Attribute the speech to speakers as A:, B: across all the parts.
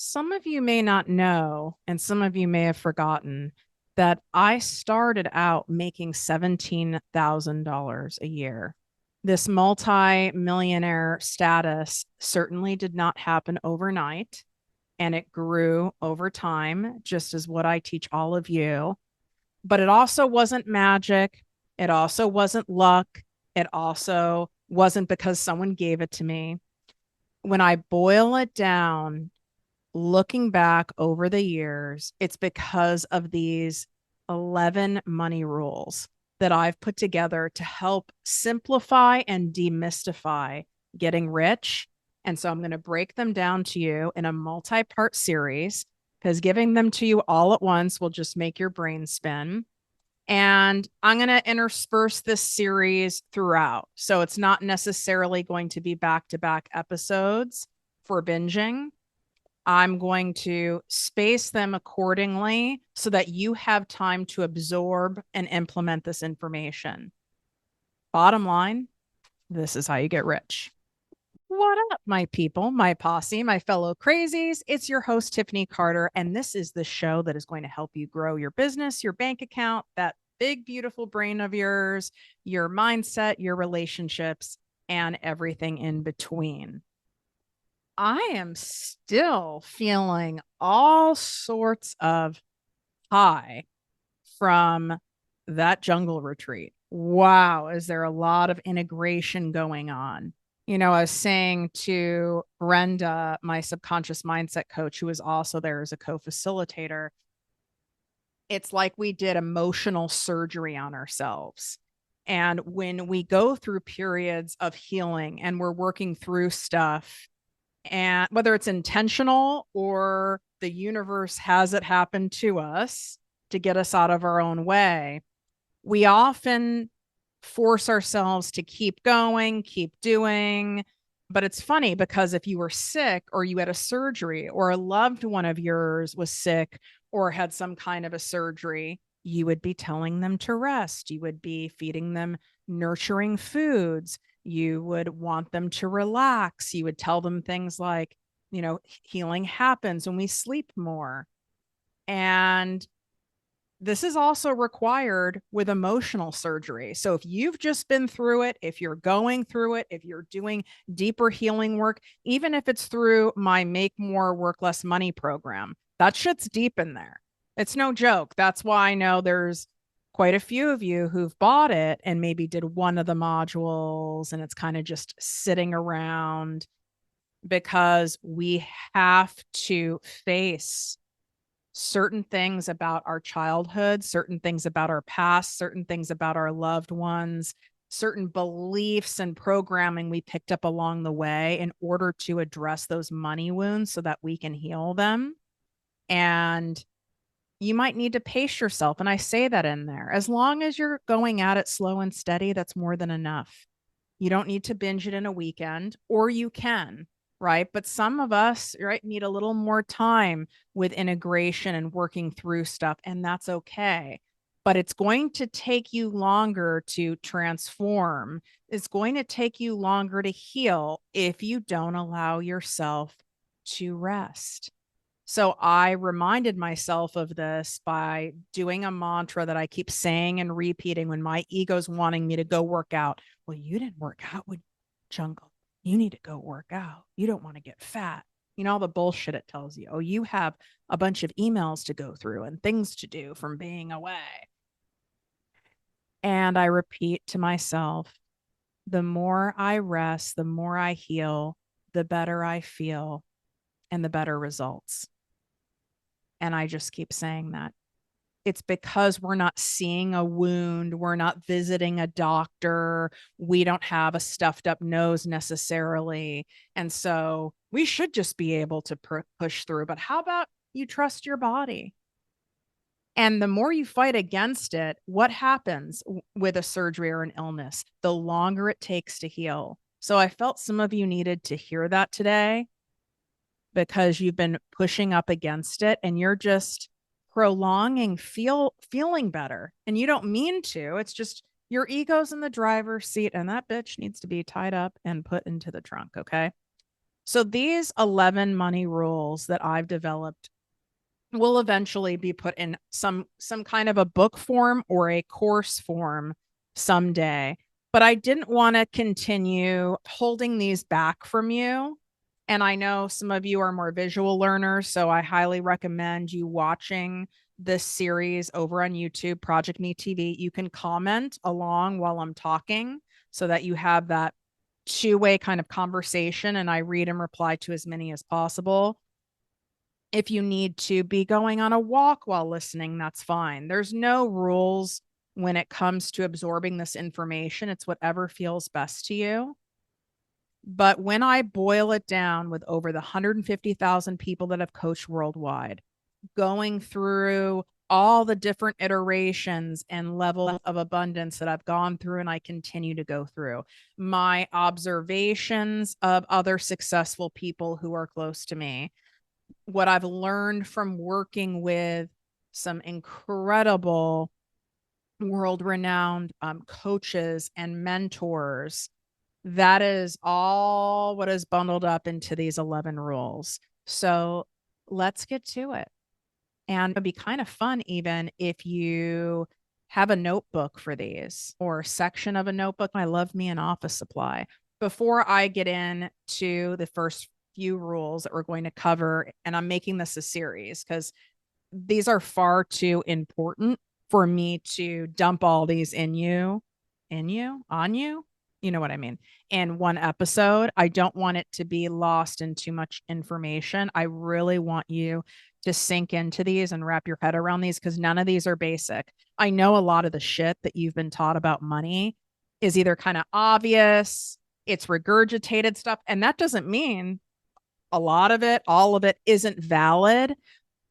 A: Some of you may not know, and some of you may have forgotten that I started out making $17,000 a year. This multi-millionaire status certainly did not happen overnight, and it grew over time, just as what I teach all of you. But it also wasn't magic. It also wasn't luck. It also wasn't because someone gave it to me. When I boil it down, looking back over the years, it's because of these 11 money rules that I've put together to help simplify and demystify getting rich. And so I'm going to break them down to you in a multi part series because giving them to you all at once will just make your brain spin. And I'm going to intersperse this series throughout. So it's not necessarily going to be back to back episodes for binging. I'm going to space them accordingly so that you have time to absorb and implement this information. Bottom line, this is how you get rich. What up, my people, my posse, my fellow crazies? It's your host, Tiffany Carter, and this is the show that is going to help you grow your business, your bank account, that big, beautiful brain of yours, your mindset, your relationships, and everything in between. I am still feeling all sorts of high from that jungle retreat. Wow, is there a lot of integration going on? I was saying to Brenda, my subconscious mindset coach, who was also there as a co facilitator, it's like we did emotional surgery on ourselves. And when we go through periods of healing and we're working through stuff, and whether it's intentional or the universe has it happen to us to get us out of our own way, we often force ourselves to keep going, keep doing. But it's funny because if you were sick or you had a surgery or a loved one of yours was sick or had some kind of a surgery, you would be telling them to rest. You would be feeding them nurturing foods. You would want them to relax. You would tell them things like, healing happens when we sleep more. And this is also required with emotional surgery. So if you've just been through it, if you're going through it, if you're doing deeper healing work, even if it's through my Make More, Work Less Money program, that shit's deep in there. It's no joke. That's why I know there's quite a few of you who've bought it and maybe did one of the modules and it's kind of just sitting around because we have to face certain things about our childhood, certain things about our past, certain things about our loved ones, certain beliefs and programming we picked up along the way in order to address those money wounds so that we can heal them. And you might need to pace yourself. And I say that in there. As long as you're going at it slow and steady, that's more than enough. You don't need to binge it in a weekend, or you can, right? But some of us, right, need a little more time with integration and working through stuff, and that's okay. But it's going to take you longer to transform. It's going to take you longer to heal if you don't allow yourself to rest. So I reminded myself of this by doing a mantra that I keep saying and repeating when my ego's wanting me to go work out. Well, you didn't work out with jungle. You need to go work out. You don't want to get fat. All the bullshit it tells you. Oh, you have a bunch of emails to go through and things to do from being away. And I repeat to myself, the more I rest, the more I heal, the better I feel and the better results. And I just keep saying that. It's because we're not seeing a wound. We're not visiting a doctor. We don't have a stuffed up nose necessarily. And so we should just be able to push through. But how about you trust your body? And the more you fight against it, what happens with a surgery or an illness? The longer it takes to heal. So I felt some of you needed to hear that today because you've been pushing up against it and you're just prolonging feeling better. And you don't mean to. It's just your ego's in the driver's seat and that bitch needs to be tied up and put into the trunk. Okay. So these 11 money rules that I've developed will eventually be put in some kind of a book form or a course form someday. But I didn't want to continue holding these back from you. And I know some of you are more visual learners, so I highly recommend you watching this series over on YouTube, Project Me TV. You can comment along while I'm talking so that you have that two-way kind of conversation, and I read and reply to as many as possible. If you need to be going on a walk while listening, that's fine. There's no rules when it comes to absorbing this information. It's whatever feels best to you. But when I boil it down with over the 150,000 people that have coached worldwide, going through all the different iterations and level of abundance that I've gone through and I continue to go through, my observations of other successful people who are close to me, what I've learned from working with some incredible world renowned coaches and mentors, that is all what is bundled up into these 11 rules. So let's get to it. And it'd be kind of fun, even if you have a notebook for these or a section of a notebook. I love me an office supply. Before I get into the first few rules that we're going to cover, and I'm making this a series because these are far too important for me to dump all these on you. You know what I mean? In one episode. I don't want it to be lost in too much information. I really want you to sink into these and wrap your head around these because none of these are basic. I know a lot of the shit that you've been taught about money is either kind of obvious, it's regurgitated stuff, and that doesn't mean a lot of it, all of it isn't valid.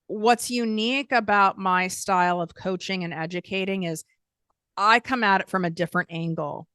A: What's unique about my style of coaching and educating is I come at it from a different angle.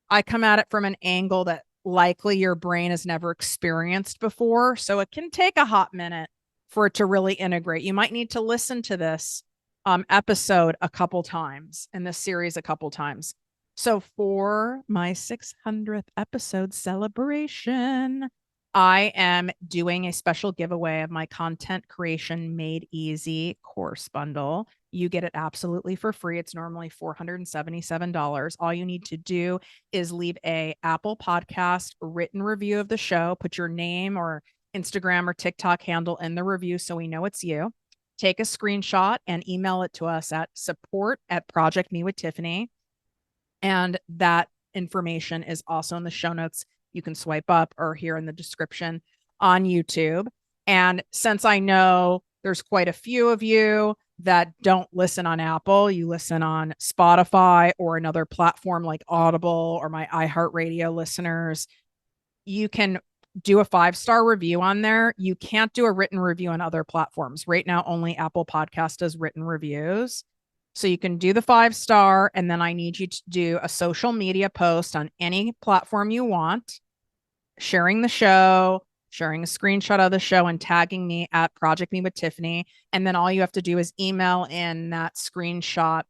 A: I come at it from an angle that likely your brain has never experienced before. So it can take a hot minute for it to really integrate. You might need to listen to this episode a couple times and this series a couple times. So for my 600th episode celebration, I am doing a special giveaway of my content creation made easy course bundle. You get it absolutely for free. It's normally $477. All you need to do is leave a Apple Podcast written review of the show, put your name or Instagram or TikTok handle in the review so we know it's you. Take a screenshot and email it to us at support@Project Me with Tiffany. And that information is also in the show notes. You can swipe up or here in the description on YouTube. And since I know there's quite a few of you that don't listen on Apple, you listen on Spotify or another platform like Audible or my iHeartRadio listeners, you can do a 5-star review on there. You can't do a written review on other platforms. Right now, only Apple Podcast does written reviews. So you can do the 5-star, and then I need you to do a social media post on any platform you want, sharing the show, sharing a screenshot of the show, and tagging me at Project Me with Tiffany. And then all you have to do is email in that screenshot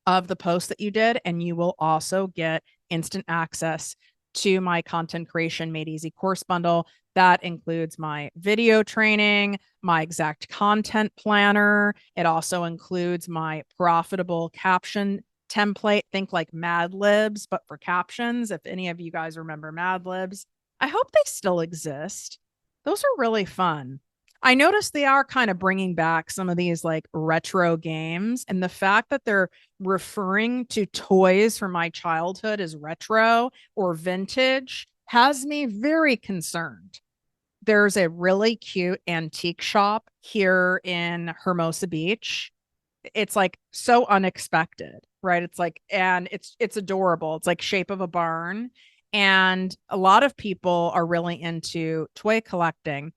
A: of the post that you did, and you will also get instant access to my content creation made easy course bundle. That includes my video training, my exact content planner. It also includes my profitable caption template. Think like Mad Libs, but for captions. If any of you guys remember Mad Libs, I hope they still exist. Those are really fun. I noticed they are kind of bringing back some of these like retro games, and the fact that they're referring to toys from my childhood as retro or vintage has me very concerned. There's a really cute antique shop here in Hermosa Beach. It's like so unexpected, right? It's like, and it's adorable. It's like shape of a barn. And a lot of people are really into toy collecting.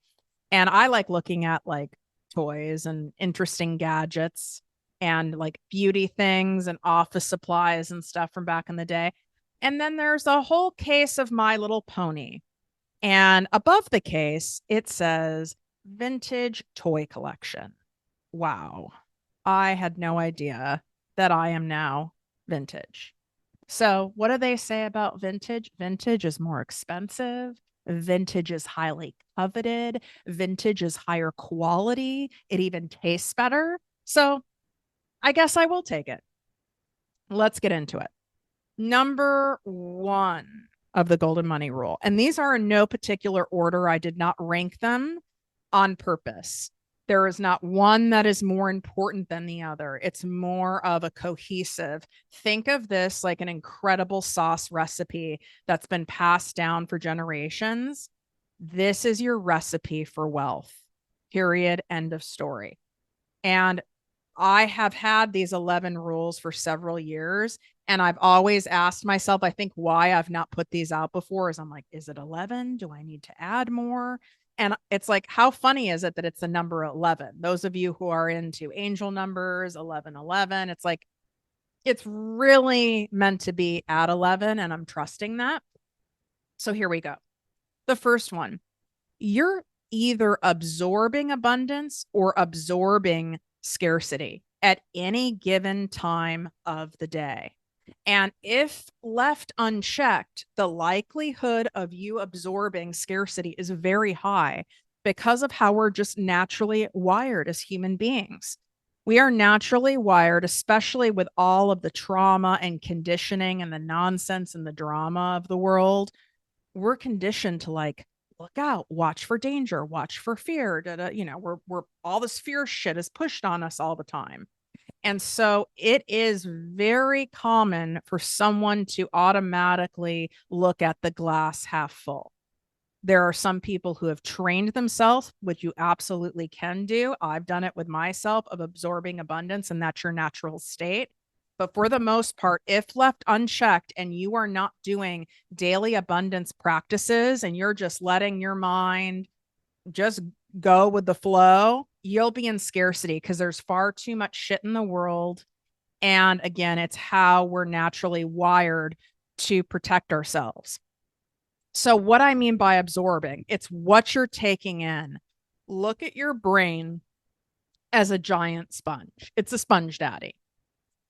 A: And I like looking at like toys and interesting gadgets and like beauty things and office supplies and stuff from back in the day. And then there's a whole case of My Little Pony. And above the case, it says vintage toy collection. Wow. I had no idea that I am now vintage. So, what do they say about vintage? Vintage is more expensive. Vintage is highly coveted. Vintage is higher quality. It even tastes better. So I guess I will take it. Let's get into it. Number one of the golden money rule. And these are in no particular order. I did not rank them on purpose. There is not one that is more important than the other. It's more of a cohesive. Think of this like an incredible sauce recipe that's been passed down for generations. This is your recipe for wealth. Period. End of story. And I have had these 11 rules for several years. And I've always asked myself, I think why I've not put these out before is I'm like, is it 11? Do I need to add more? And it's like, how funny is it that it's the number 11? Those of you who are into angel numbers, 1111, it's like, it's really meant to be at 11. And I'm trusting that. So here we go. The first one, you're either absorbing abundance or absorbing scarcity at any given time of the day. And if left unchecked, the likelihood of you absorbing scarcity is very high because of how we're just naturally wired as human beings. We are naturally wired, especially with all of the trauma and conditioning and the nonsense and the drama of the world. We're conditioned to like, look out, watch for danger, watch for fear. We're all this fear shit is pushed on us all the time. And so it is very common for someone to automatically look at the glass half full. There are some people who have trained themselves, which you absolutely can do. I've done it with myself of absorbing abundance, and that's your natural state. But for the most part, if left unchecked and you are not doing daily abundance practices and you're just letting your mind just go with the flow, you'll be in scarcity because there's far too much shit in the world. And again, it's how we're naturally wired to protect ourselves. So, what I mean by absorbing, it's what you're taking in. Look at your brain as a giant sponge. It's a sponge daddy.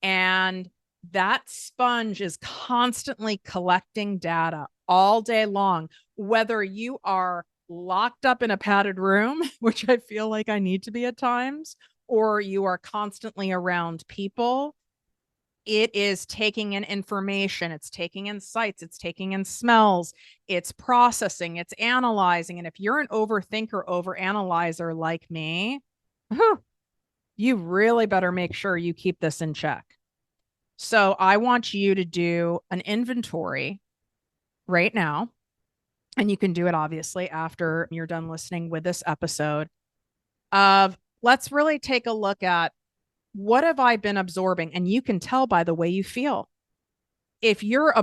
A: And that sponge is constantly collecting data all day long, whether you are locked up in a padded room, which I feel like I need to be at times, or you are constantly around people. It is taking in information, it's taking in sights, it's taking in smells, it's processing, it's analyzing. And if you're an overthinker, overanalyzer like me, you really better make sure you keep this in check. So I want you to do an inventory right now. And you can do it obviously after you're done listening with this episode of let's really take a look at what have I been absorbing? And you can tell by the way you feel. If you're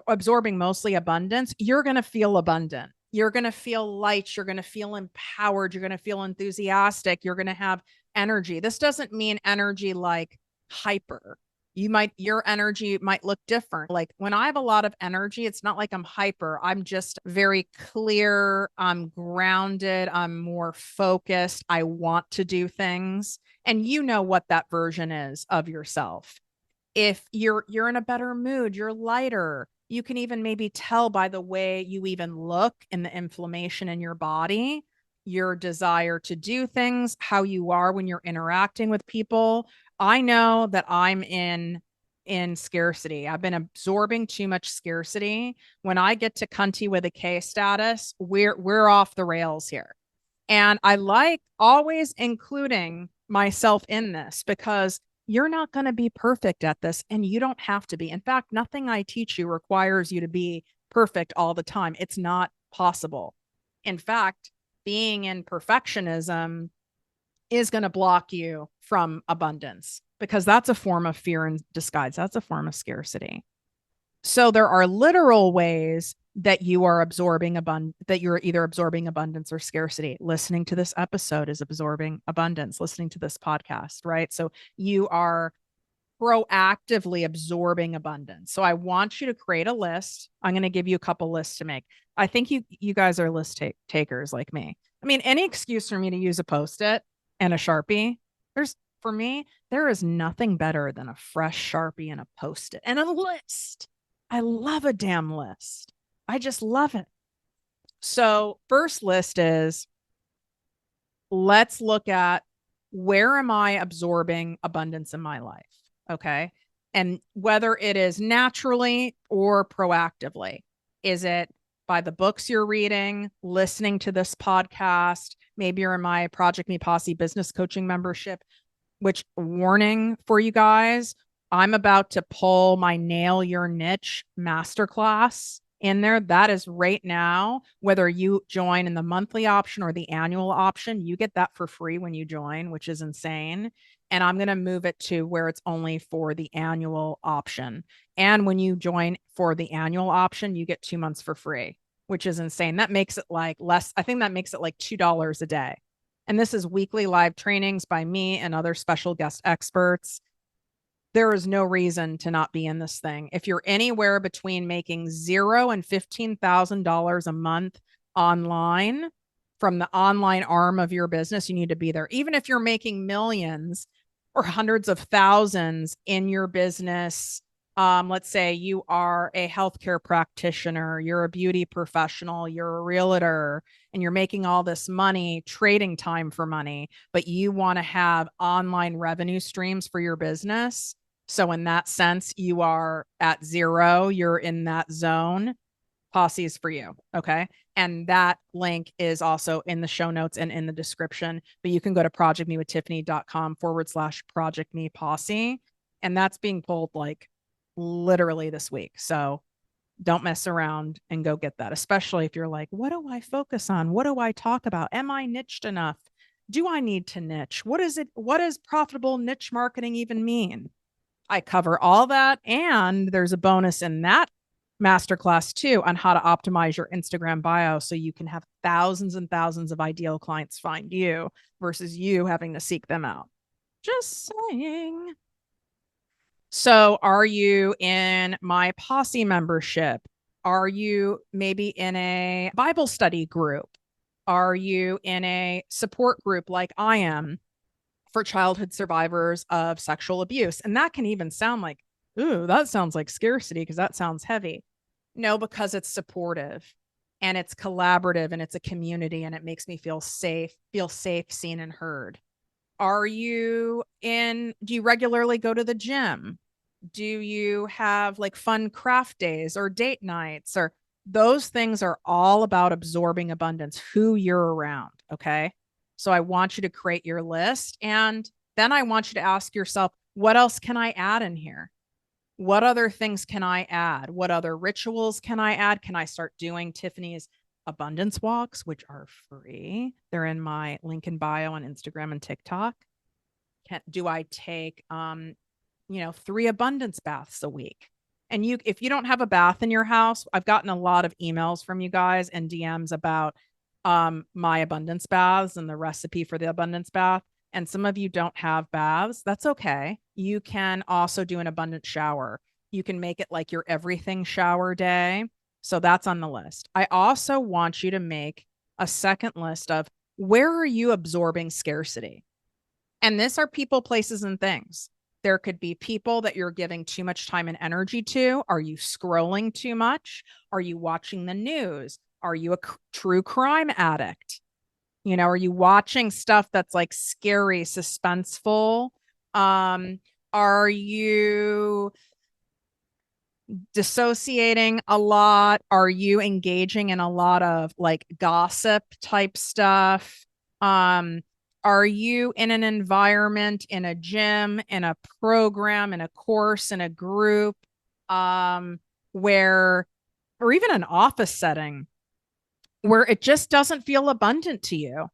A: absorbing mostly abundance, you're going to feel abundant. You're going to feel light. You're going to feel empowered. You're going to feel enthusiastic. You're going to have energy. This doesn't mean energy like hyper. Your energy might look different. Like when I have a lot of energy, it's not like I'm hyper. I'm just very clear. I'm grounded. I'm more focused. I want to do things. And you know what that version is of yourself. If you're in a better mood, you're lighter. You can even maybe tell by the way you even look in the inflammation in your body, your desire to do things, how you are when you're interacting with people. I know that I'm in scarcity. I've been absorbing too much scarcity. When I get to cunty with a K status, we're off the rails here. And I like always including myself in this because you're not going to be perfect at this and you don't have to be. In fact, nothing I teach you requires you to be perfect all the time. It's not possible. In fact, being in perfectionism is going to block you from abundance because that's a form of fear in disguise. That's a form of scarcity. So there are literal ways that you are absorbing that you're either absorbing abundance or scarcity. Listening to this episode is absorbing abundance, listening to this podcast, right? So you are proactively absorbing abundance. So I want you to create a list. I'm going to give you a couple lists to make. I think you guys are list takers like me. I mean, any excuse for me to use a Post-it and a Sharpie. For me, there is nothing better than a fresh Sharpie and a Post-it and a list. I love a damn list. I just love it. So, first list is, let's look at, where am I absorbing abundance in my life? Okay. And whether it is naturally or proactively, is it by the books you're reading, listening to this podcast? Maybe you're in my Project Me Posse business coaching membership, which, warning for you guys, I'm about to pull my Nail Your Niche masterclass in there. That is right now. Whether you join in the monthly option or the annual option, you get that for free when you join, which is insane. And I'm going to move it to where it's only for the annual option. And when you join for the annual option, you get 2 months for free, which is insane. That makes it like less, I think that makes it like $2 a day. And this is weekly live trainings by me and other special guest experts. There is no reason to not be in this thing. If you're anywhere between making $0 and $15,000 a month online, from the online arm of your business, you need to be there. Even if you're making millions or hundreds of thousands in your business, let's say you are a healthcare practitioner, you're a beauty professional, you're a realtor, and you're making all this money trading time for money, but you want to have online revenue streams for your business. So in that sense, you are at zero, you're in that zone. Posse is for you. Okay. And that link is also in the show notes and in the description, but you can go to projectmewithtiffany.com/project me posse. And that's being pulled like literally this week. So don't mess around and go get that, especially if you're like, what do I focus on? What do I talk about? Am I niched enough? Do I need to niche? What is it? What does profitable niche marketing even mean? I cover all that. And there's a bonus in that masterclass too on how to optimize your Instagram bio so you can have thousands and thousands of ideal clients find you versus you having to seek them out. Just saying. So, are you in my Posse membership? Are you maybe in a Bible study group? Are you in a support group like I am for childhood survivors of sexual abuse? And that can even sound like, ooh, that sounds like scarcity because that sounds heavy. No, because it's supportive and it's collaborative and it's a community and it makes me feel safe, seen, and heard. Do you regularly go to the gym? Do you have like fun craft days or date nights? Or those things are all about absorbing abundance, who you're around. Okay. So I want you to create your list. And then I want you to ask yourself, what else can I add in here? What other things can I add? What other rituals can I add? Can I start doing Tiffany's abundance walks, which are free? They're in my link in bio on Instagram and TikTok. Do I take 3 abundance baths a week? And if you don't have a bath in your house, I've gotten a lot of emails from you guys and DMs about my abundance baths and the recipe for the abundance bath. And some of you don't have baths. That's okay. You can also do an abundant shower. You can make it like your everything shower day. So that's on the list. I also want you to make a second list of, where are you absorbing scarcity? And this are people, places, and things. There could be people that you're giving too much time and energy to. Are you scrolling too much? Are you watching the news? Are you a true crime addict? Are you watching stuff that's like scary, suspenseful? Are you dissociating a lot? Are you engaging in a lot of like gossip type stuff? Are you in an environment, in a gym, in a program, in a course, in a group, where, or even an office setting where it just doesn't feel abundant to you?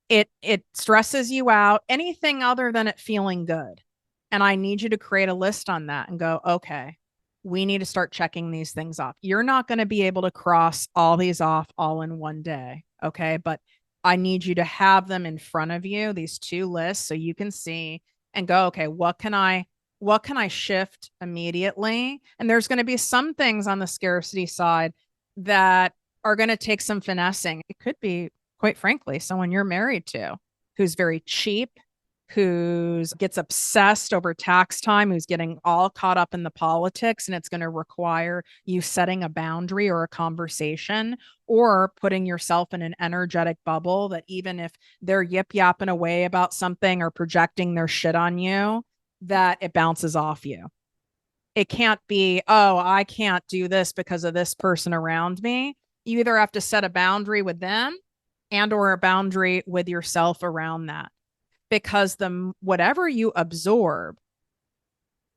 A: It stresses you out, anything other than it feeling good. And I need you to create a list on that and go, okay, we need to start checking these things off. You're not going to be able to cross all these off all in one day. Okay. But I need you to have them in front of you, these 2 lists, so you can see and go, okay, what can I shift immediately? And there's going to be some things on the scarcity side that are going to take some finessing. It could be, quite frankly, someone you're married to who's very cheap, who gets obsessed over tax time, who's getting all caught up in the politics, and it's going to require you setting a boundary or a conversation, or putting yourself in an energetic bubble that even if they're yip yapping away about something or projecting their shit on you, that it bounces off you. It can't be, oh, I can't do this because of this person around me. You either have to set a boundary with them and or a boundary with yourself around that, because the whatever you absorb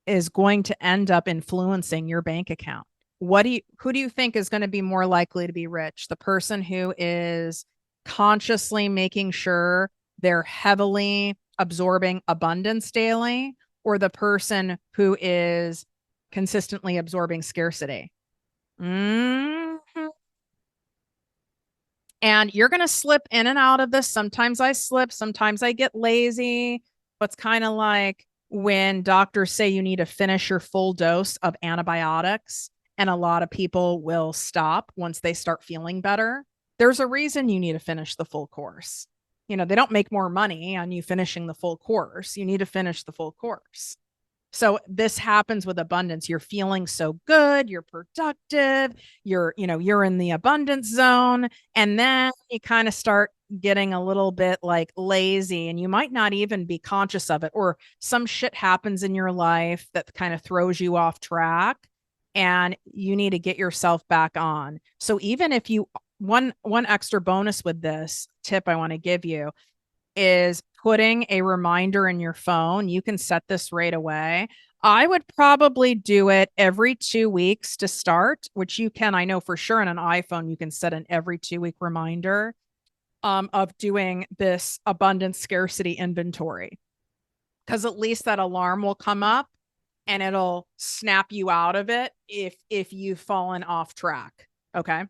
A: is going to end up influencing your bank account. Who do you think is going to be more likely to be rich? The person who is consciously making sure they're heavily absorbing abundance daily, or the person who is consistently absorbing scarcity? Mm-hmm. And you're going to slip in and out of this. Sometimes I slip, sometimes I get lazy. It's kind of like when doctors say you need to finish your full dose of antibiotics, and a lot of people will stop once they start feeling better. There's a reason you need to finish the full course. They don't make more money on you finishing the full course. You need to finish the full course. So this happens with abundance. You're feeling so good, you're productive, you're in the abundance zone, and then you kind of start getting a little bit like lazy, and you might not even be conscious of it, or some shit happens in your life that kind of throws you off track, and you need to get yourself back on. So even if you one extra bonus with this tip I want to give you is putting a reminder in your phone. You can set this right away. I would probably do it every 2 weeks to start, which you can, I know for sure on an iPhone, you can set an every 2 week reminder of doing this abundance scarcity inventory. Because at least that alarm will come up and it'll snap you out of it if you've fallen off track. Okay.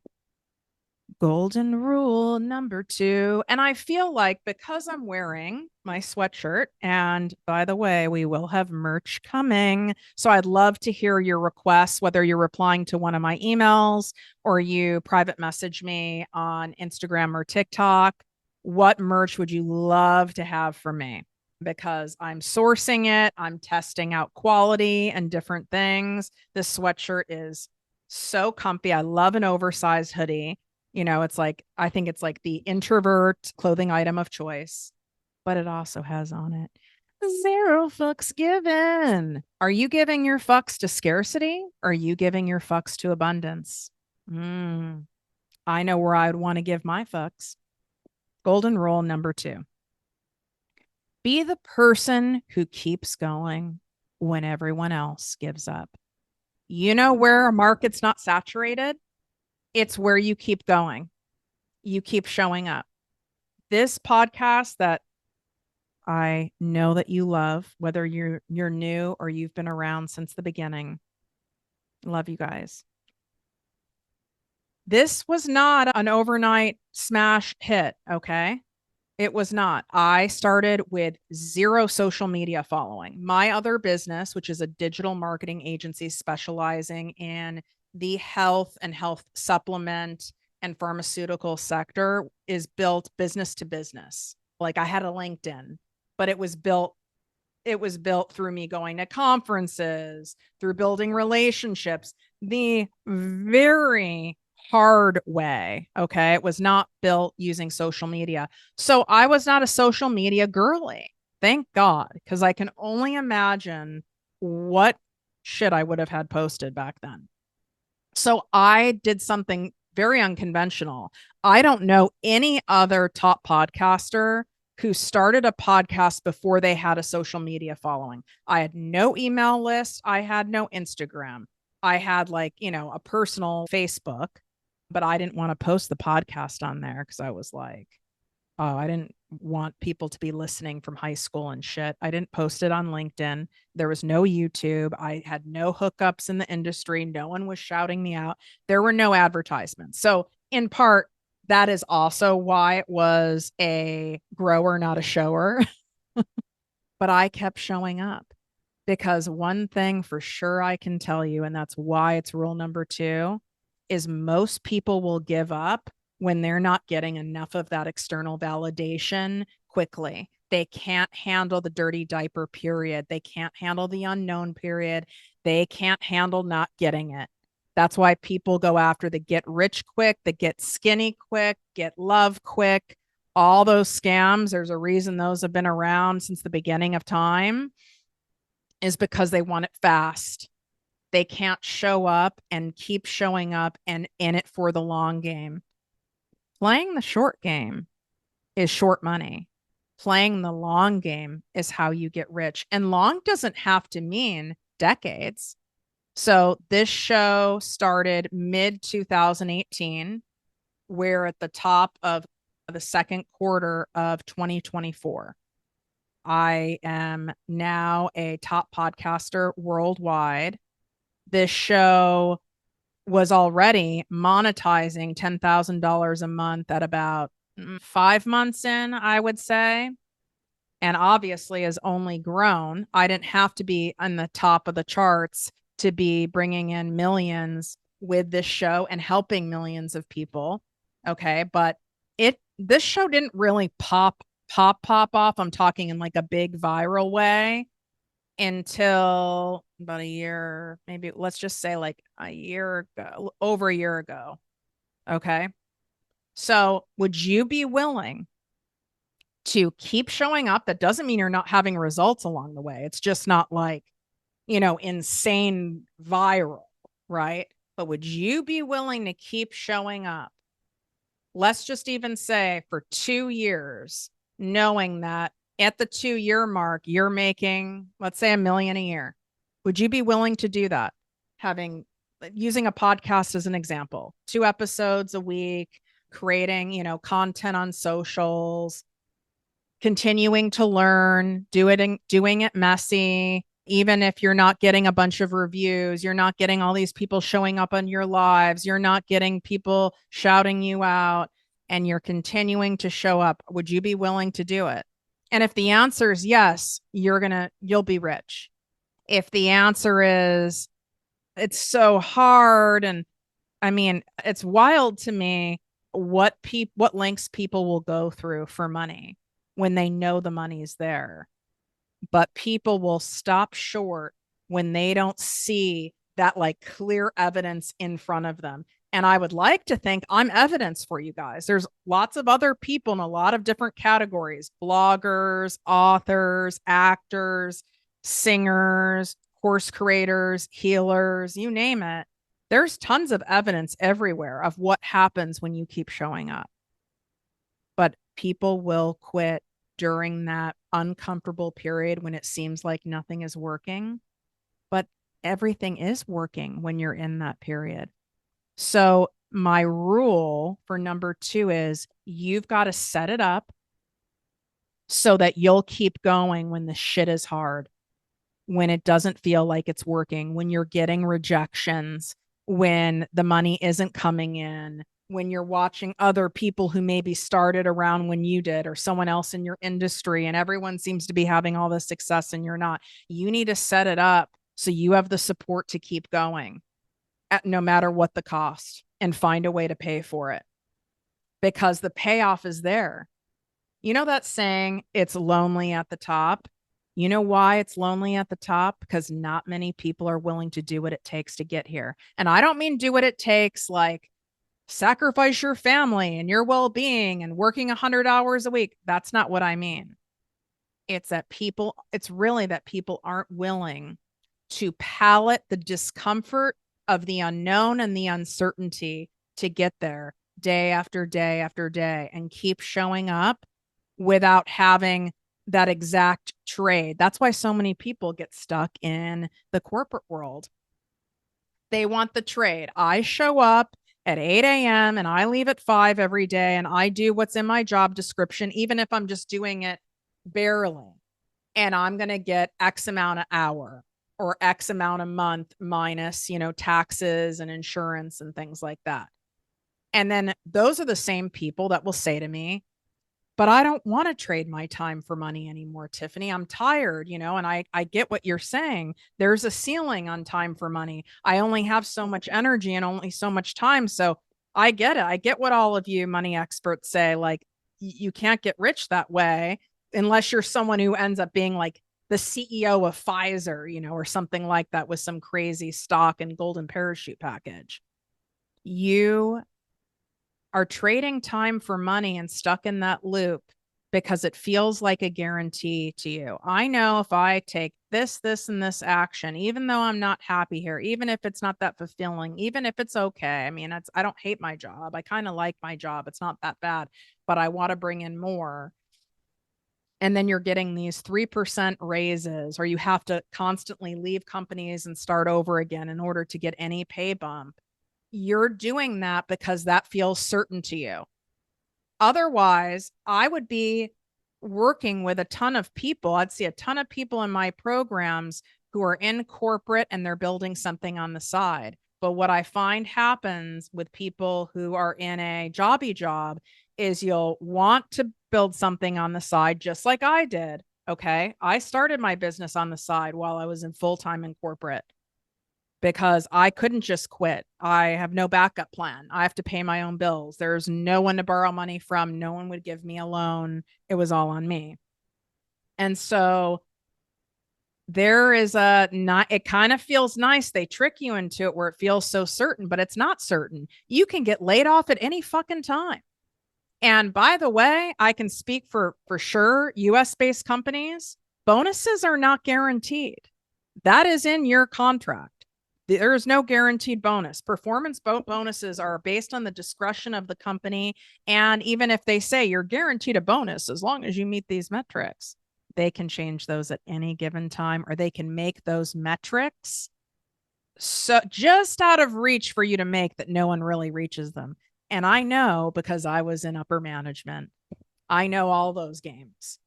A: Golden rule number 2. And I feel like because I'm wearing my sweatshirt, and by the way, we will have merch coming. So I'd love to hear your requests, whether you're replying to one of my emails or you private message me on Instagram or TikTok. What merch would you love to have for me? Because I'm sourcing it, I'm testing out quality and different things. This sweatshirt is so comfy. I love an oversized hoodie. It's like, I think it's like the introvert clothing item of choice, but it also has on it 0 fucks given. Are you giving your fucks to scarcity? Or are you giving your fucks to abundance? I know where I would want to give my fucks. Golden rule number 2. Be the person who keeps going when everyone else gives up. You know where a market's not saturated? It's where you keep going. You keep showing up. This podcast that I know that you love, whether you're new or you've been around since the beginning, love you guys. This was not an overnight smash hit, okay? It was not. I started with 0 social media following. My other business, which is a digital marketing agency specializing in the health and health supplement and pharmaceutical sector, is built business to business. Like I had a LinkedIn, but it was built through me going to conferences, through building relationships, the very hard way. Okay. It was not built using social media. So I was not a social media girly. Thank God. Because I can only imagine what shit I would have had posted back then. So I did something very unconventional. I don't know any other top podcaster who started a podcast before they had a social media following. I had no email list. I had no Instagram. I had a personal Facebook, but I didn't want to post the podcast on there because I was like, oh, I didn't want people to be listening from high school and shit. I didn't post it on LinkedIn. There was no YouTube. I had no hookups in the industry. No one was shouting me out. There were no advertisements. So in part, that is also why it was a grower, not a shower. But I kept showing up because one thing for sure I can tell you, and that's why it's rule number 2, is most people will give up when they're not getting enough of that external validation quickly. They can't handle the dirty diaper period. They can't handle the unknown period. They can't handle not getting it. That's why people go after the get rich quick, the get skinny quick, get love quick. All those scams, there's a reason those have been around since the beginning of time, is because they want it fast. They can't show up and keep showing up and in it for the long game. Playing the short game is short money. Playing the long game is how you get rich. And long doesn't have to mean decades. So this show started mid 2018. We're at the top of the second quarter of 2024. I am now a top podcaster worldwide. This show was already monetizing $10,000 a month at about 5 months in, I would say. And obviously has only grown. I didn't have to be on the top of the charts to be bringing in millions with this show and helping millions of people. Okay. But this show didn't really pop off. I'm talking in like a big viral way until about a year, maybe let's just say like a year ago, over a year ago. Okay. So would you be willing to keep showing up? That doesn't mean you're not having results along the way. It's just not like, insane viral, right? But would you be willing to keep showing up? Let's just even say for 2 years, knowing that at the 2 year mark, you're making, let's say, $1 million a year. Would you be willing to do that? Using a podcast as an example, 2 episodes a week, creating, content on socials, continuing to learn, doing it messy, even if you're not getting a bunch of reviews, you're not getting all these people showing up on your lives, you're not getting people shouting you out, and you're continuing to show up. Would you be willing to do it? And if the answer is yes, you'll be rich. If the answer is it's so hard, and I mean, it's wild to me what lengths people will go through for money when they know the money's there. But people will stop short when they don't see that like clear evidence in front of them. And I would like to think I'm evidence for you guys. There's lots of other people in a lot of different categories: bloggers, authors, actors, singers, course creators, healers, you name it. There's tons of evidence everywhere of what happens when you keep showing up. But people will quit during that uncomfortable period when it seems like nothing is working. But everything is working when you're in that period. So my rule for number 2 is you've got to set it up so that you'll keep going when the shit is hard, when it doesn't feel like it's working, when you're getting rejections, when the money isn't coming in, when you're watching other people who maybe started around when you did, or someone else in your industry, and everyone seems to be having all this success and you're not. You need to set it up so you have the support to keep going at no matter what the cost, and find a way to pay for it, because the payoff is there. You know that saying, it's lonely at the top? You know why it's lonely at the top? Because not many people are willing to do what it takes to get here. And I don't mean do what it takes like sacrifice your family and your well-being and working 100 hours a week. That's not what I mean. It's really that people aren't willing to palate the discomfort of the unknown and the uncertainty to get there day after day after day and keep showing up without having that exact trade. That's why so many people get stuck in the corporate world. They want the trade. I show up at 8 a.m. and I leave at 5 every day, and I do what's in my job description, even if I'm just doing it barely. And I'm going to get X amount an hour or X amount a month minus, taxes and insurance and things like that. And then those are the same people that will say to me, but I don't want to trade my time for money anymore, Tiffany. I'm tired, and I get what you're saying. There's a ceiling on time for money. I only have so much energy and only so much time. So I get it. I get what all of you money experts say, like, you can't get rich that way. unless you're someone who ends up being like the CEO of Pfizer, or something like that with some crazy stock and golden parachute package. You are trading time for money and stuck in that loop because it feels like a guarantee to you. I know if I take this, this, and this action, even though I'm not happy here, even if it's not that fulfilling, even if it's okay. I mean, I don't hate my job. I kind of like my job. It's not that bad, but I want to bring in more. And then you're getting these 3% raises, or you have to constantly leave companies and start over again in order to get any pay bump. You're doing that because that feels certain to you. Otherwise, I would be working with a ton of people. I'd see a ton of people in my programs who are in corporate and they're building something on the side. But what I find happens with people who are in a jobby job is you'll want to build something on the side, just like I did. Okay. I started my business on the side while I was in full time in corporate because I couldn't just quit. I have no backup plan. I have to pay my own bills. There's no one to borrow money from. No one would give me a loan. It was all on me. And so there is a not, it kind of feels nice. They trick you into it where it feels so certain, but it's not certain. You can get laid off at any fucking time. And by the way, I can speak for sure, US based companies, bonuses are not guaranteed. That is in your contract. There is no guaranteed bonus. Performance bonuses are based on the discretion of the company. And even if they say you're guaranteed a bonus as long as you meet these metrics, they can change those at any given time, or they can make those metrics so just out of reach for you to make that no one really reaches them. And I know because I was in upper management, I know all those games.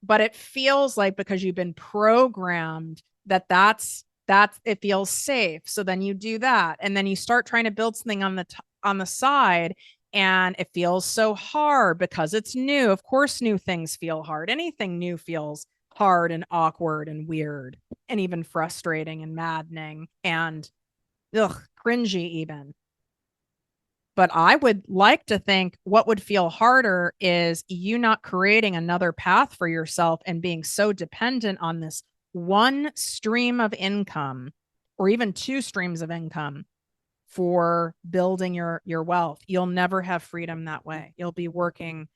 A: But it feels like because you've been programmed that's it feels safe. So then you do that, and then you start trying to build something on the side, and it feels so hard because it's new. Of course, new things feel hard. Anything new feels hard and awkward and weird and even frustrating and maddening and cringy even. But I would like to think what would feel harder is you not creating another path for yourself and being so dependent on this one stream of income or even two streams of income for building your wealth. You'll never have freedom that way. You'll be working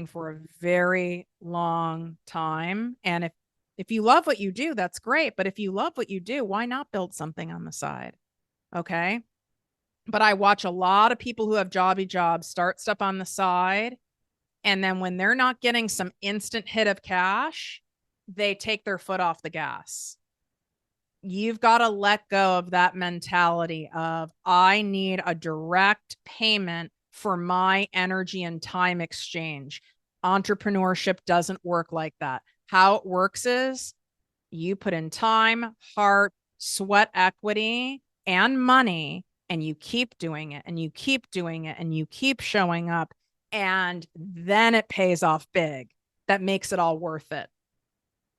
A: for a very long time. And if you love what you do, that's great. But if you love what you do, why not build something on the side? Okay. But I watch a lot of people who have jobby jobs start stuff on the side. And then when they're not getting some instant hit of cash, they take their foot off the gas. You've got to let go of that mentality of, I need a direct payment for my energy and time exchange. Entrepreneurship doesn't work like that. How it works is you put in time, heart, sweat equity, and money, and you keep doing it and you keep doing it and you keep showing up. And then it pays off big. That makes it all worth it.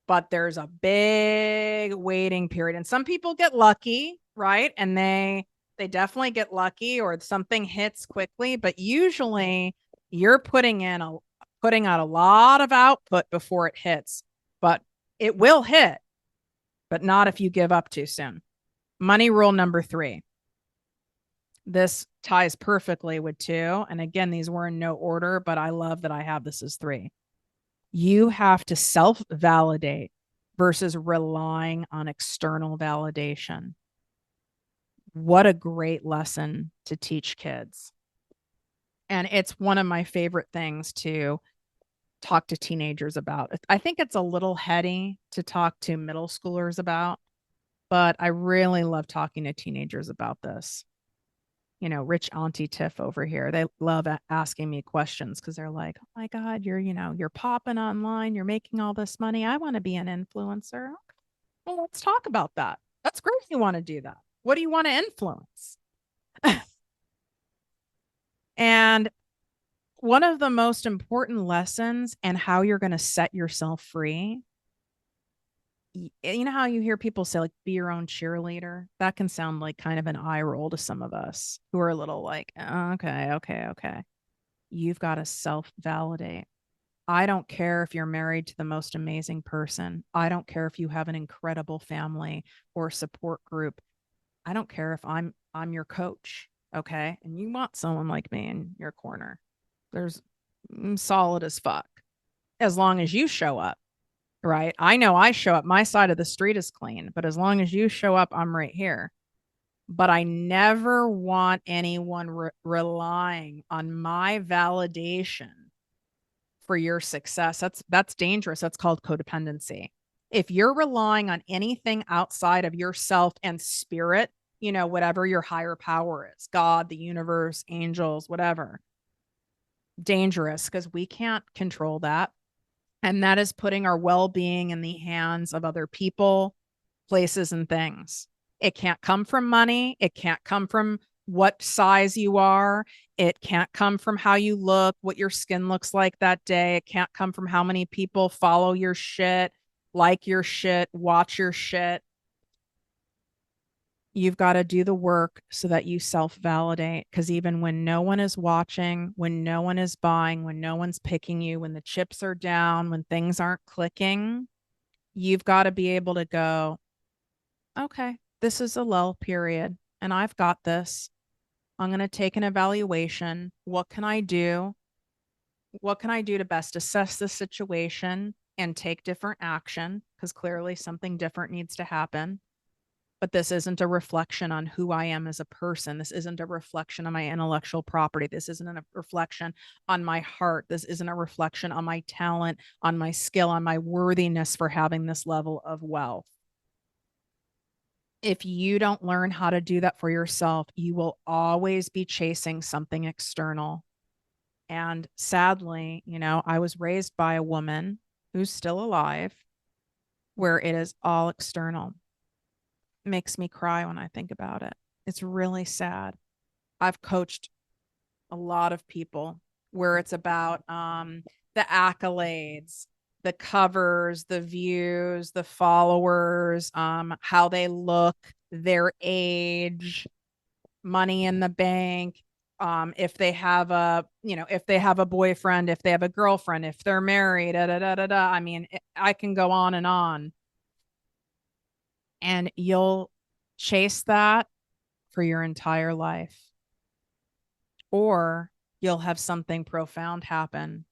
A: But there's a big waiting period. And some people get lucky, right? And they definitely get lucky or something hits quickly. But usually you're putting out a lot of output before it hits. But it will hit, but not if you give up too soon. Money rule number 3. This ties perfectly with 2. And again, these were in no order, but I love that I have this as 3. You have to self-validate versus relying on external validation. What a great lesson to teach kids. And it's one of my favorite things to talk to teenagers about. I think it's a little heady to talk to middle schoolers about, but I really love talking to teenagers about this. Rich Auntie Tiff over here, they love asking me questions because they're like, oh my God, you're popping online. You're making all this money. I want to be an influencer. Well, let's talk about that. That's great if you want to do that. What do you want to influence? And one of the most important lessons and how you're going to set yourself free. You know how you hear people say, like, be your own cheerleader? That can sound like kind of an eye roll to some of us who are a little like, oh, okay. You've got to self-validate. I don't care if you're married to the most amazing person. I don't care if you have an incredible family or support group. I don't care if I'm your coach, okay? And you want someone like me in your corner. There's solid as fuck. As long as you show up, right? I know I show up. My side of the street is clean, but as long as you show up, I'm right here. But I never want anyone relying on my validation for your success. That's dangerous. That's called codependency. If you're relying on anything outside of yourself and spirit, whatever your higher power is, God, the universe, angels, whatever, dangerous, because we can't control that. And that is putting our well-being in the hands of other people, places, and things. It can't come from money. It can't come from what size you are. It can't come from how you look, what your skin looks like that day. It can't come from how many people follow your shit, like your shit, watch your shit. You've got to do the work so that you self-validate, because even when no one is watching, when no one is buying, when no one's picking you, when the chips are down, when things aren't clicking, you've got to be able to go, okay, this is a lull period and I've got this. I'm going to take an evaluation. What can I do? What can I do to best assess the situation and take different action? Because clearly something different needs to happen. But this isn't a reflection on who I am as a person. This isn't a reflection on my intellectual property. This isn't a reflection on my heart. This isn't a reflection on my talent, on my skill, on my worthiness for having this level of wealth. If you don't learn how to do that for yourself, you will always be chasing something external. And sadly, I was raised by a woman who's still alive where it is all external. It makes me cry when I think about it. It's really sad. I've coached a lot of people where it's about the accolades, the covers, the views, the followers, how they look, their age, money in the bank, if they have a boyfriend, if they have a girlfriend, if they're married, da, da, da, da, da. I mean, I can go on and on. And you'll chase that for your entire life. Or you'll have something profound happen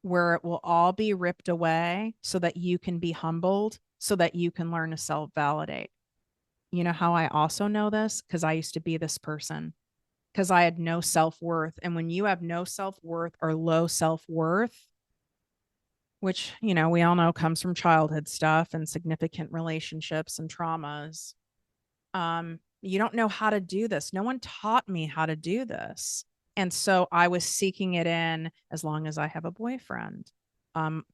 A: where it will all be ripped away so that you can be humbled, so that you can learn to self validate. You know how I also know this? Because I used to be this person, because I had no self worth. And when you have no self worth or low self worth, which, we all know comes from childhood stuff and significant relationships and traumas, you don't know how to do this. No one taught me how to do this. And so I was seeking it in as long as I have a boyfriend,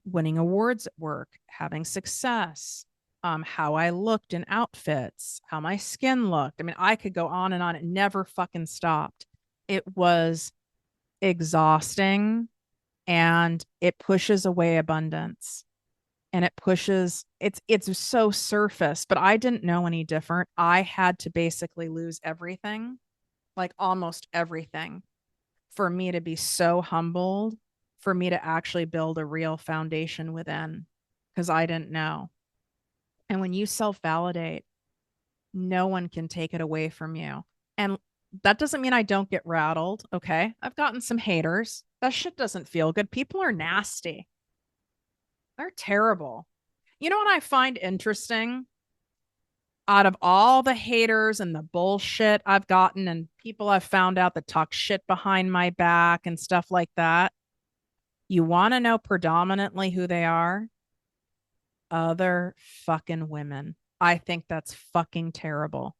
A: winning awards at work, having success, how I looked in outfits, how my skin looked. I mean, I could go on and on. It never fucking stopped. It was exhausting and it pushes away abundance and it's so surface, but I didn't know any different. I had to basically lose everything, like almost everything, for me to be so humbled, for me to actually build a real foundation within, because I didn't know. And when you self-validate, no one can take it away from you. And that doesn't mean I don't get rattled. Okay. I've gotten some haters. That shit doesn't feel good. People are nasty. They're terrible. You know what I find interesting? Out of all the haters and the bullshit I've gotten and people I've found out that talk shit behind my back and stuff like that, you want to know predominantly who they are? Other fucking women. I think that's fucking terrible.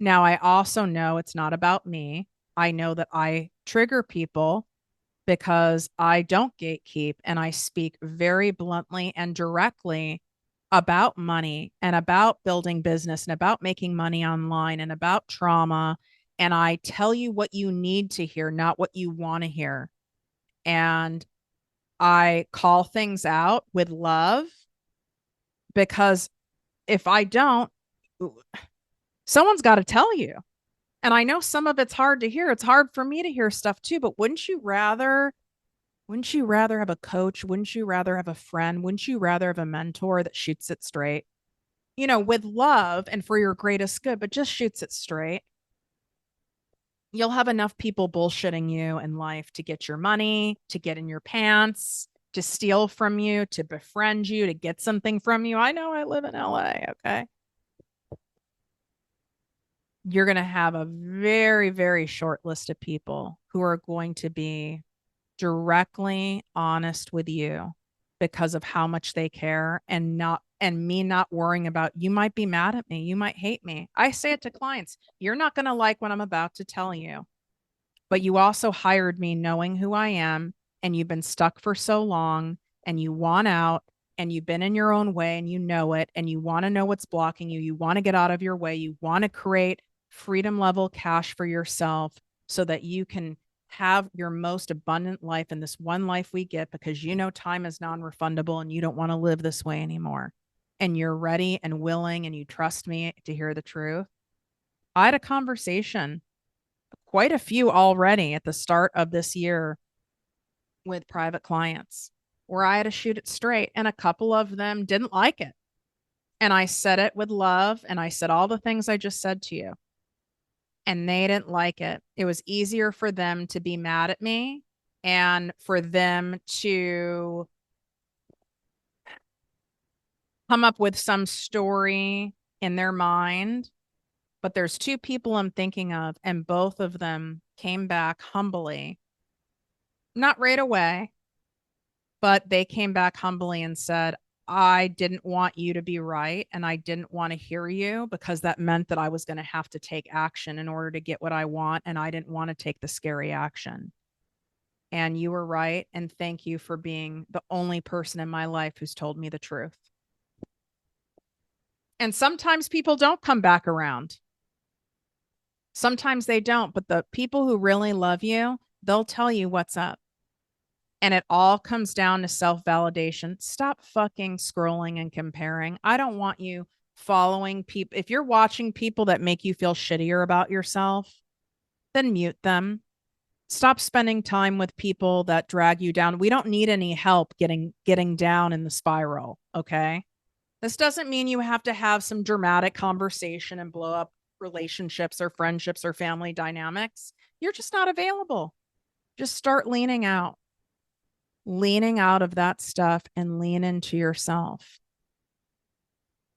A: Now, I also know it's not about me. I know that I trigger people because I don't gatekeep and I speak very bluntly and directly about money and about building business and about making money online and about trauma. And I tell you what you need to hear, not what you want to hear. And I call things out with love, because if I don't, someone's got to tell you. And I know some of it's hard to hear. It's hard for me to hear stuff too, but wouldn't you rather Wouldn't you rather have a coach? Wouldn't you rather have a friend? Wouldn't you rather have a mentor that shoots it straight? With love and for your greatest good, but just shoots it straight. You'll have enough people bullshitting you in life to get your money, to get in your pants, to steal from you, to befriend you, to get something from you. I know I live in LA, okay? You're going to have a very, very short list of people who are going to be directly honest with you because of how much they care and me not worrying about you might be mad at me, you might hate me. I say it to clients, you're not going to like what I'm about to tell you, but you also hired me knowing who I am, and you've been stuck for so long and you want out, and you've been in your own way and you know it, and you want to know what's blocking you. You want to get out of your way. You want to create freedom level cash for yourself so that you can have your most abundant life in this one life we get, because time is non-refundable and you don't want to live this way anymore. And you're ready and willing and you trust me to hear the truth. I had a conversation, quite a few already at the start of this year, with private clients where I had to shoot it straight, and a couple of them didn't like it. And I said it with love, and I said all the things I just said to you, and they didn't like it. It was easier for them to be mad at me and for them to come up with some story in their mind. But there's two people I'm thinking of, and both of them came back humbly, not right away, but they came back humbly and said, I didn't want you to be right. And I didn't want to hear you because that meant that I was going to have to take action in order to get what I want. And I didn't want to take the scary action. And you were right. And thank you for being the only person in my life who's told me the truth. And sometimes people don't come back around. Sometimes they don't. But the people who really love you, they'll tell you what's up. And it all comes down to self-validation. Stop fucking scrolling and comparing. I don't want you following people. If you're watching people that make you feel shittier about yourself, then mute them. Stop spending time with people that drag you down. We don't need any help getting down in the spiral, okay? This doesn't mean you have to have some dramatic conversation and blow up relationships or friendships or family dynamics. You're just not available. Just start leaning out of that stuff and lean into yourself.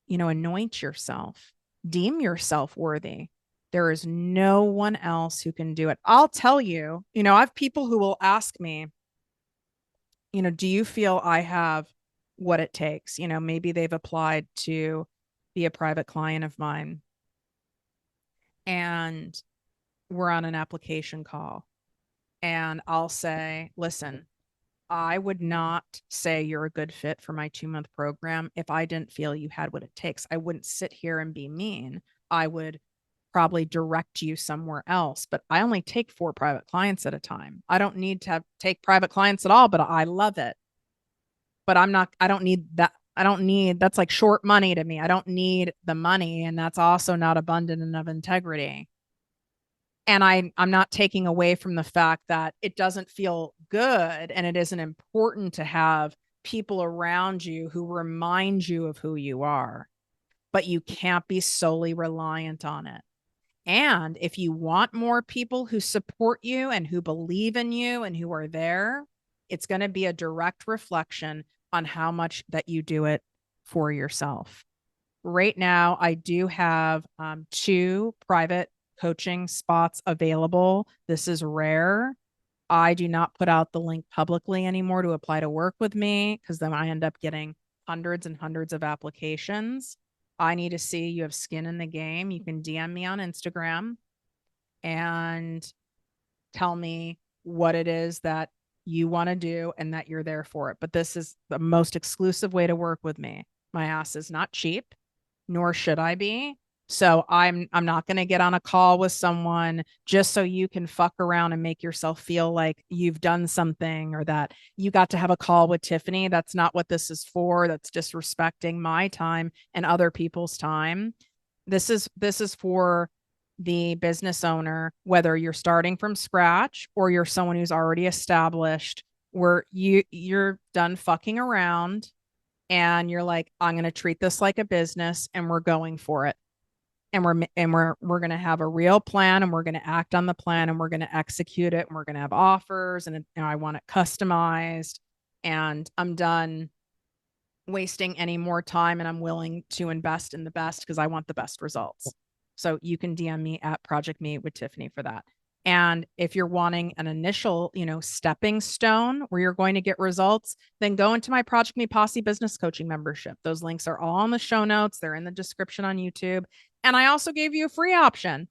A: Anoint yourself, deem yourself worthy. There is no one else who can do it. I'll tell you, I have people who will ask me, do you feel I have what it takes? Maybe they've applied to be a private client of mine and we're on an application call. And I'll say, listen, I would not say you're a good fit for my 2-month program if I didn't feel you had what it takes. I wouldn't sit here and be mean. I would probably direct you somewhere else, but I only take 4 private clients at a time. I don't need to take private clients at all, but I love it. But I don't need that. That's like short money to me. I don't need the money. And that's also not abundant and of integrity. And I'm not taking away from the fact that it doesn't feel good and it isn't important to have people around you who remind you of who you are, but you can't be solely reliant on it. And if you want more people who support you and who believe in you and who are there, it's going to be a direct reflection on how much that you do it for yourself. Right now, I do have 2 private coaching spots available. This is rare. I do not put out the link publicly anymore to apply to work with me because then I end up getting hundreds and hundreds of applications. I need to see you have skin in the game. You can DM me on Instagram and tell me what it is that you want to do and that you're there for it. But this is the most exclusive way to work with me. My ass is not cheap, nor should I be. So I'm not going to get on a call with someone just so you can fuck around and make yourself feel like you've done something or that you got to have a call with Tiffany. That's not what this is for. That's disrespecting my time and other people's time. This is for the business owner, whether you're starting from scratch or you're someone who's already established where you're done fucking around and you're like, I'm going to treat this like a business and we're going for it. And we're going to have a real plan and we're going to act on the plan and we're going to execute it and we're going to have offers and I want it customized and I'm done wasting any more time and I'm willing to invest in the best because I want the best results. So you can DM me at Project Meet with Tiffany for that. And if you're wanting an initial, stepping stone where you're going to get results, then go into my Project Me Posse business coaching membership. Those links are all in the show notes. They're in the description on YouTube. And I also gave you a free option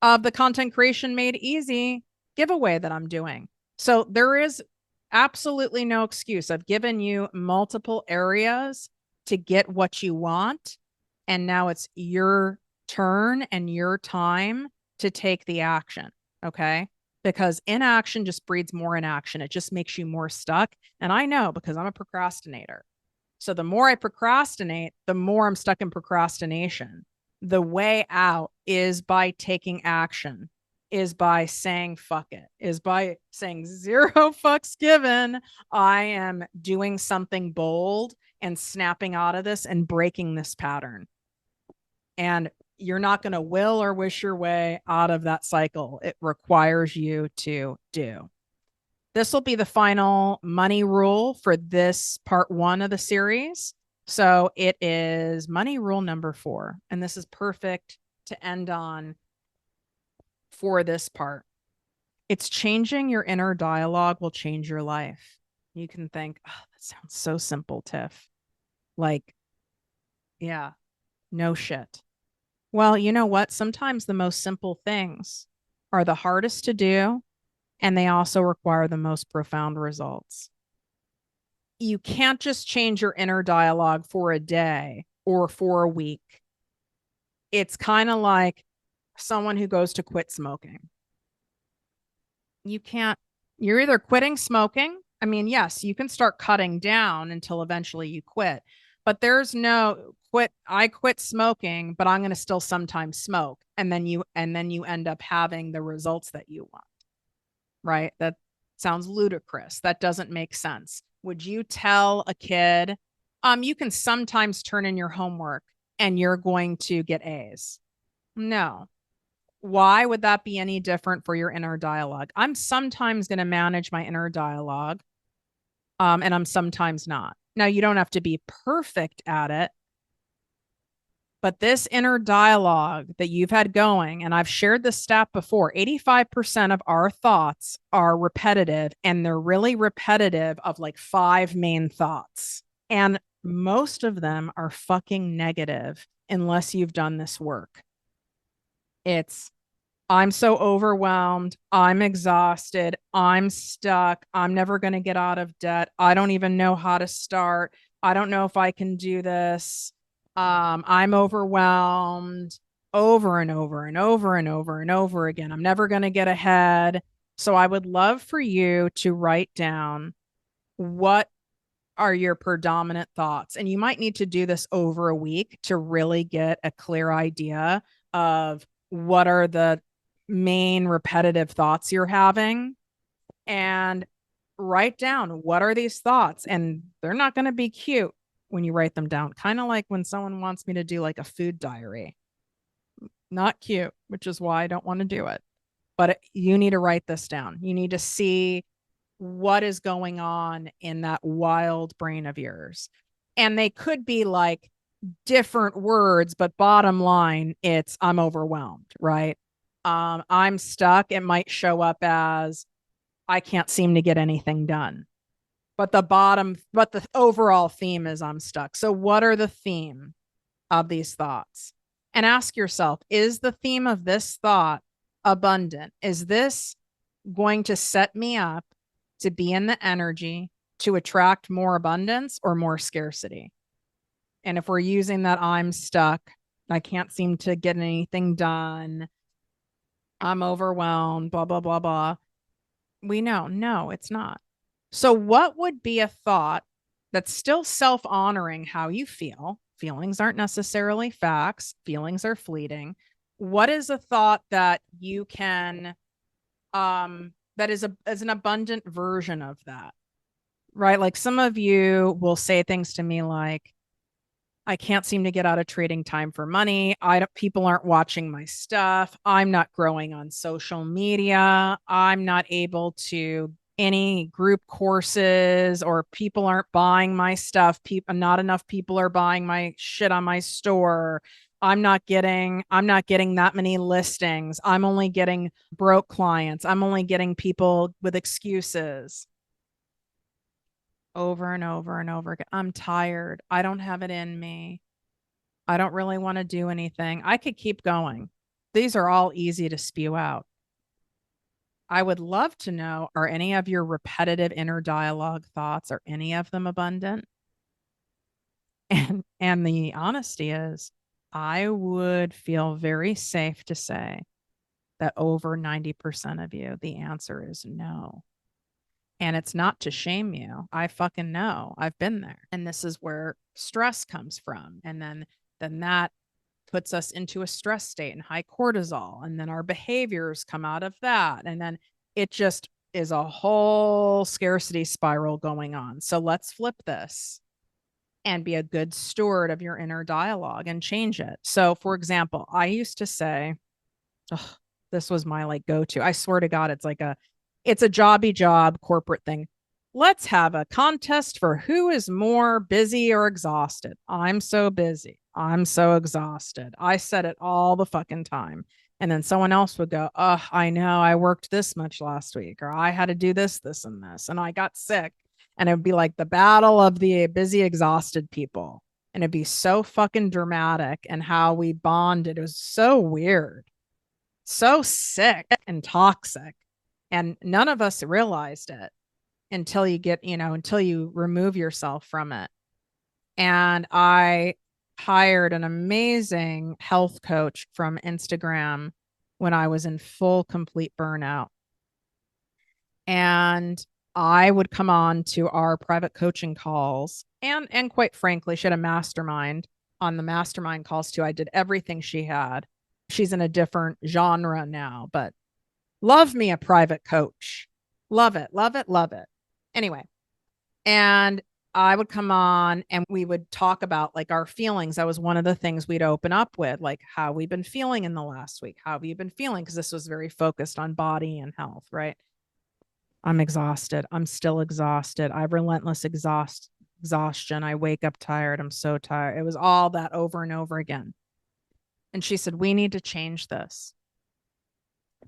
A: of the content creation made easy giveaway that I'm doing. So there is absolutely no excuse. I've given you multiple areas to get what you want. And now it's your turn and your time to take the action. Okay. Because inaction just breeds more inaction. It just makes you more stuck. And I know because I'm a procrastinator. So the more I procrastinate, the more I'm stuck in procrastination. The way out is by taking action, is by saying fuck it, is by saying zero fucks given. I am doing something bold and snapping out of this and breaking this pattern. And you're not going to will or wish your way out of that cycle. It requires you to do. This will be the final money rule for this part 1 of the series. So it is money rule number 4. And this is perfect to end on for this part. It's changing your inner dialogue will change your life. You can think, oh, that sounds so simple, Tiff. Like, yeah, no shit. Well, you know what? Sometimes the most simple things are the hardest to do, and they also require the most profound results. You can't just change your inner dialogue for a day or for a week. It's kind of like someone who goes to quit smoking. You can't, you're either quitting smoking. I mean, yes, you can start cutting down until eventually you quit, but there's no quit. I quit smoking, but I'm going to still sometimes smoke. And then you end up having the results that you want, right? That sounds ludicrous. That doesn't make sense. Would you tell a kid, you can sometimes turn in your homework and you're going to get A's? No. Why would that be any different for your inner dialogue? I'm sometimes going to manage my inner dialogue, and I'm sometimes not. Now, you don't have to be perfect at it, but this inner dialogue that you've had going, and I've shared this stat before, 85% of our thoughts are repetitive, and they're really repetitive of like 5 main thoughts. And most of them are fucking negative unless you've done this work. It's, I'm so overwhelmed. I'm exhausted. I'm stuck. I'm never going to get out of debt. I don't even know how to start. I don't know if I can do this. I'm overwhelmed over and over and over and over and over again. I'm never going to get ahead. So I would love for you to write down what are your predominant thoughts. And you might need to do this over a week to really get a clear idea of what are the main repetitive thoughts you're having, and write down what are these thoughts. And they're not going to be cute when you write them down. Kind of like when someone wants me to do like a food diary. Not cute, which is why I don't want to do it. But you need to write this down. You need to see what is going on in that wild brain of yours. And they could be like different words, but bottom line, it's I'm overwhelmed, right? I'm stuck. It might show up as I can't seem to get anything done. But the overall theme is I'm stuck. So what are the theme of these thoughts? And ask yourself, is the theme of this thought abundant? Is this going to set me up to be in the energy to attract more abundance or more scarcity? And if we're using that I'm stuck, I can't seem to get anything done, I'm overwhelmed, blah, blah, blah, blah. We know, no, it's not. So, what would be a thought that's still self honoring how you feel? Feelings aren't necessarily facts, feelings are fleeting. What is a thought that you can, that is an abundant version of that? right? Like some of you will say things to me like, I can't seem to get out of trading time for money. I don't, people aren't watching my stuff. I'm not growing on social media. I'm not able to any group courses or people aren't buying my stuff. People, not enough people are buying my shit on my store. I'm not getting that many listings. I'm only getting broke clients. I'm only getting people with excuses over and over and over again. I'm tired. I don't have it in me. I don't really want to do anything. I could keep going. These are all easy to spew out. I would love to know, are any of your repetitive inner dialogue thoughts, are any of them abundant? And the honesty is, I would feel very safe to say that over 90% of you, the answer is no. And it's not to shame you. I fucking know. I've been there. And this is where stress comes from. And then that puts us into a stress state and high cortisol. And then our behaviors come out of that. And then it just is a whole scarcity spiral going on. So let's flip this and be a good steward of your inner dialogue and change it. So, for example, I used to say, oh, this was my like go to. I swear to God, it's a jobby job corporate thing. Let's have a contest for who is more busy or exhausted. I'm so busy. I'm so exhausted. I said it all the fucking time. And then someone else would go, oh, I know I worked this much last week, or I had to do this, this, and this, and I got sick. And it would be like the battle of the busy, exhausted people. And it'd be so fucking dramatic and how we bonded. It was so weird, so sick and toxic. And none of us realized it until until you remove yourself from it. And I hired an amazing health coach from Instagram when I was in full, complete burnout. And I would come on to our private coaching calls. And quite frankly, she had a mastermind. On the mastermind calls too, I did everything she had. She's in a different genre now, but love me a private coach. Love it, love it, love it. Anyway, and I would come on and we would talk about like our feelings. That was one of the things we'd open up with, like how we've been feeling in the last week. How have you been feeling? Because this was very focused on body and health, right? I'm exhausted. I'm still exhausted. I have relentless exhaustion. I wake up tired. I'm so tired. It was all that over and over again. And she said, we need to change this.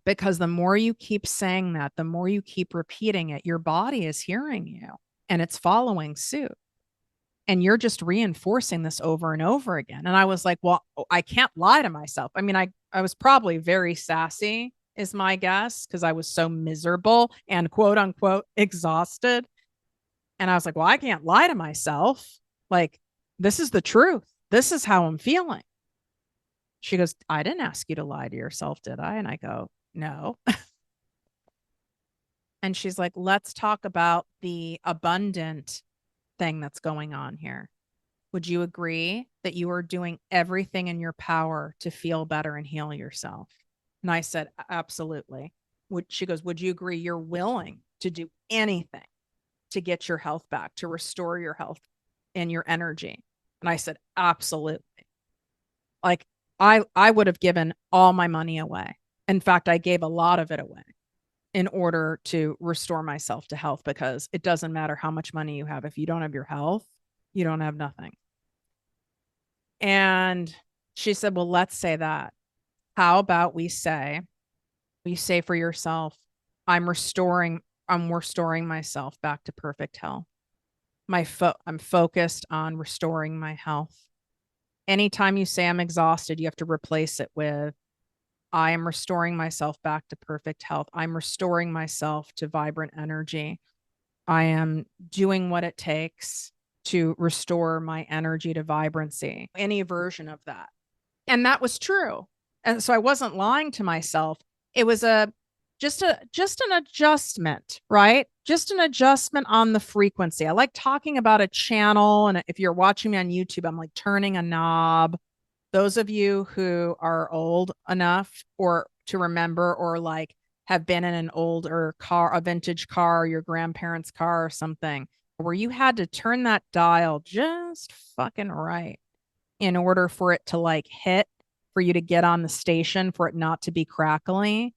A: Because the more you keep saying that, the more you keep repeating it, your body is hearing you and it's following suit. And you're just reinforcing this over and over again. And I was like, well, I can't lie to myself. I mean, I was probably very sassy, is my guess, because I was so miserable and quote unquote exhausted. And I was like, well, I can't lie to myself. Like, this is the truth. This is how I'm feeling. She goes, I didn't ask you to lie to yourself, did I? And I go, no. And she's like, let's talk about the abundant thing that's going on here. Would you agree that you are doing everything in your power to feel better and heal yourself? And I said, absolutely. She goes, would you agree you're willing to do anything to get your health back, to restore your health and your energy? And I said, absolutely. Like I would have given all my money away. In fact, I gave a lot of it away in order to restore myself to health, because it doesn't matter how much money you have. If you don't have your health, you don't have nothing. And she said, well, let's say that. How about you say for yourself, I'm restoring myself back to perfect health. I'm focused on restoring my health. Anytime you say I'm exhausted, you have to replace it with, I am restoring myself back to perfect health. I'm restoring myself to vibrant energy. I am doing what it takes to restore my energy to vibrancy, any version of that. And that was true. And so I wasn't lying to myself. It was just an adjustment, right? Just an adjustment on the frequency. I like talking about a channel. And if you're watching me on YouTube, I'm like turning a knob. Those of you who are old enough or to remember, or like have been in an older car, a vintage car, your grandparents' car or something, where you had to turn that dial just fucking right in order for it to like hit, for you to get on the station, for it not to be crackly.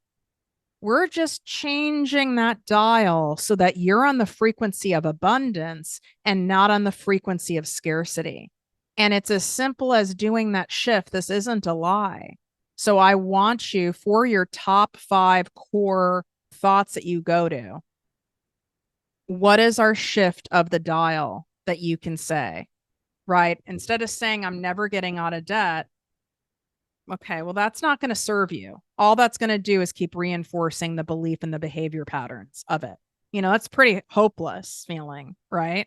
A: We're just changing that dial so that you're on the frequency of abundance and not on the frequency of scarcity. And it's as simple as doing that shift. This isn't a lie. So I want you, for your top 5 core thoughts that you go to, what is our shift of the dial that you can say, right? Instead of saying, I'm never getting out of debt, okay, well, that's not going to serve you. All that's going to do is keep reinforcing the belief and the behavior patterns of it. That's pretty hopeless feeling, right?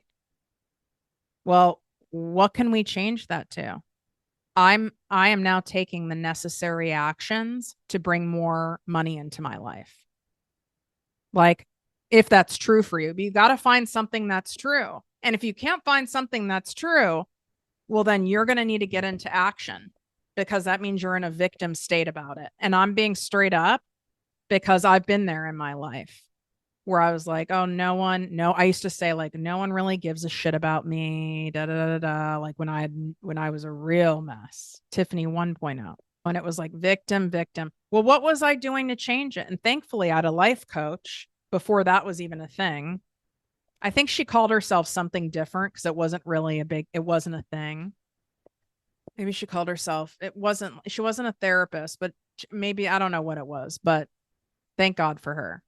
A: Well, what can we change that to? I am now taking the necessary actions to bring more money into my life. Like, if that's true for you, but you got to find something that's true. And if you can't find something that's true, well, then you're going to need to get into action, because that means you're in a victim state about it. And I'm being straight up because I've been there in my life where I was like, oh, I used to say like, no one really gives a shit about me, da da da da. Like when I was a real mess, Tiffany 1.0, when it was like victim, victim. Well, what was I doing to change it? And thankfully, I had a life coach before that was even a thing. I think she called herself something different because it wasn't a thing. Maybe she called herself, she wasn't a therapist, but maybe, I don't know what it was, but thank God for her.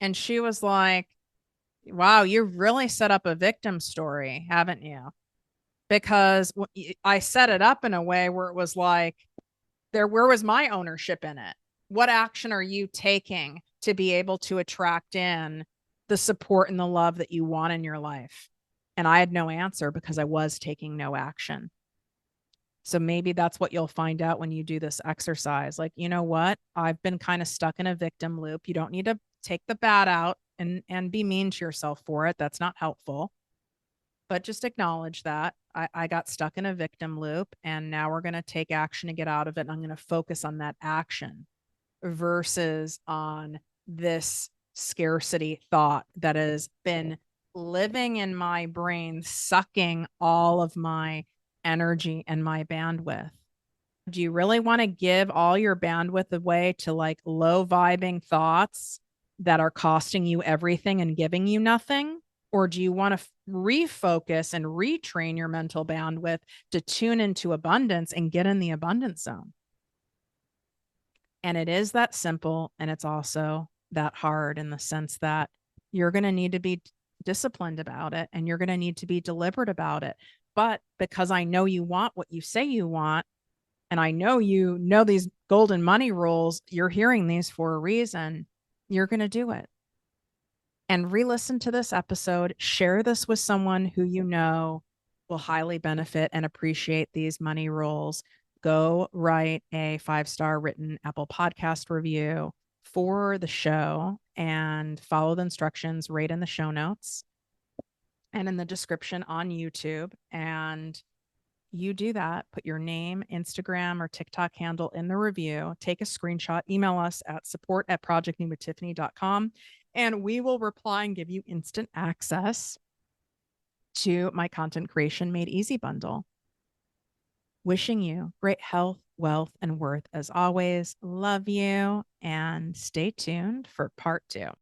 A: And she was like, wow, you've really set up a victim story, haven't you? Because I set it up in a way where it was like, where was my ownership in it? What action are you taking to be able to attract in the support and the love that you want in your life? And I had no answer because I was taking no action. So maybe that's what you'll find out when you do this exercise. Like, you know what? I've been kind of stuck in a victim loop. You don't need to take the bad out and be mean to yourself for it. That's not helpful. But just acknowledge that I got stuck in a victim loop, and now we're going to take action to get out of it. And I'm going to focus on that action versus on this scarcity thought that has been living in my brain, sucking all of my energy and my bandwidth. Do you really want to give all your bandwidth away to like low vibing thoughts that are costing you everything and giving you nothing? Or do you want to refocus and retrain your mental bandwidth to tune into abundance and get in the abundance zone? And it is that simple. And it's also that hard in the sense that you're going to need to be disciplined about it, and you're going to need to be deliberate about it. But because I know you want what you say you want, and I know you know these golden money rules, you're hearing these for a reason, you're going to do it. And re-listen to this episode, share this with someone who you know will highly benefit and appreciate these money rules. Go write a 5-star written Apple Podcast review for the show and follow the instructions right in the show notes and in the description on YouTube. And you do that, put your name, Instagram, or TikTok handle in the review, take a screenshot, email us at support@projectmewithtiffany.com, and we will reply and give you instant access to my content creation made easy bundle. Wishing you great health, wealth, and worth as always. Love you, and stay tuned for part 2.